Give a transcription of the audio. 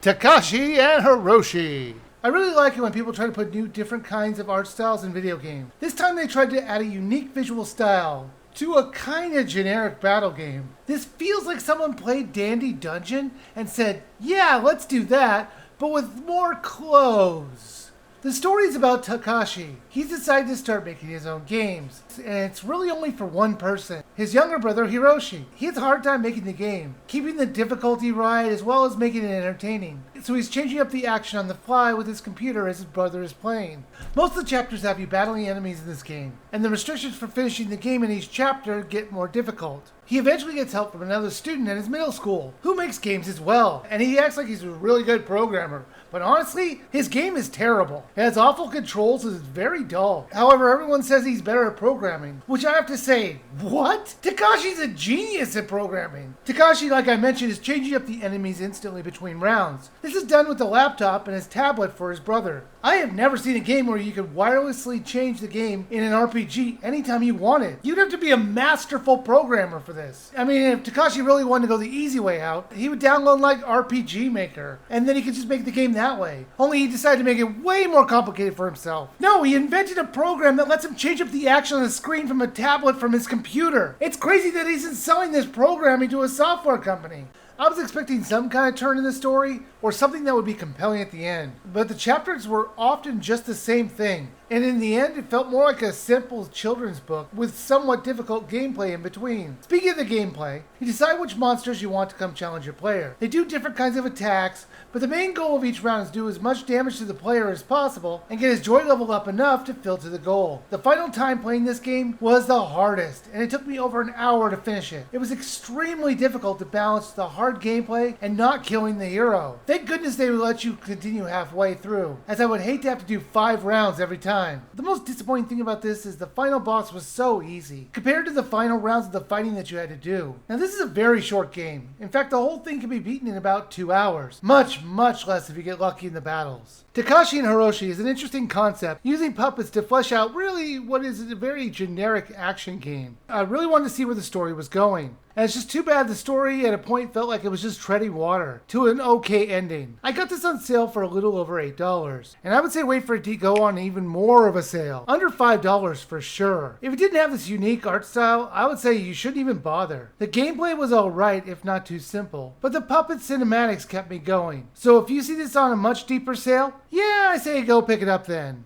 Takeshi and Hiroshi. I really like it when people try to put new different kinds of art styles in video games. This time they tried to add a unique visual style to a kind of generic battle game. This feels like someone played Dandy Dungeon and said, yeah, let's do that, but with more clothes. The story is about Takeshi. He's decided to start making his own games, and it's really only for one person, his younger brother Hiroshi. He has a hard time making the game, keeping the difficulty right as well as making it entertaining. So he's changing up the action on the fly with his computer as his brother is playing. Most of the chapters have you battling enemies in this game, and the restrictions for finishing the game in each chapter get more difficult. He eventually gets help from another student at his middle school, who makes games as well, and he acts like he's a really good programmer. But honestly, his game is terrible. It has awful controls and is very dull. However, everyone says he's better at programming, which I have to say, what? Takeshi's a genius at programming. Takeshi, like I mentioned, is changing up the enemies instantly between rounds. This is done with the laptop and his tablet for his brother. I have never seen a game where you could wirelessly change the game in an RPG anytime you wanted. You'd have to be a masterful programmer for this. I mean, if Takeshi really wanted to go the easy way out, he would download like RPG Maker, and then he could just make the game that way. Only he decided to make it way more complicated for himself. No, he invented a program that lets him change up the action on the screen from a tablet from his computer. It's crazy that he's selling this programming to a software company. I was expecting some kind of turn in the story, or something that would be compelling at the end. But the chapters were often just the same thing, and in the end it felt more like a simple children's book with somewhat difficult gameplay in between. Speaking of the gameplay, you decide which monsters you want to come challenge your player. They do different kinds of attacks, but the main goal of each round is to do as much damage to the player as possible and get his joy level up enough to fill to the goal. The final time playing this game was the hardest, and it took me over an hour to finish it. It was extremely difficult to balance the hard gameplay and not killing the hero. Thank goodness they would let you continue halfway through, as I would hate to have to do 5 rounds every time. The most disappointing thing about this is the final boss was so easy, compared to the final rounds of the fighting that you had to do. Now this is a very short game. In fact, the whole thing can be beaten in about 2 hours. Much less if you get lucky in the battles. Takeshi and Hiroshi is an interesting concept, using puppets to flesh out really what is a very generic action game. I really wanted to see where the story was going. And it's just too bad the story at a point felt like it was just treading water to an okay ending. I got this on sale for a little over $8, and I would say wait for it to go on even more of a sale. Under $5 for sure. If it didn't have this unique art style, I would say you shouldn't even bother. The gameplay was alright if not too simple, but the puppet cinematics kept me going. So if you see this on a much deeper sale, yeah, I say go pick it up then.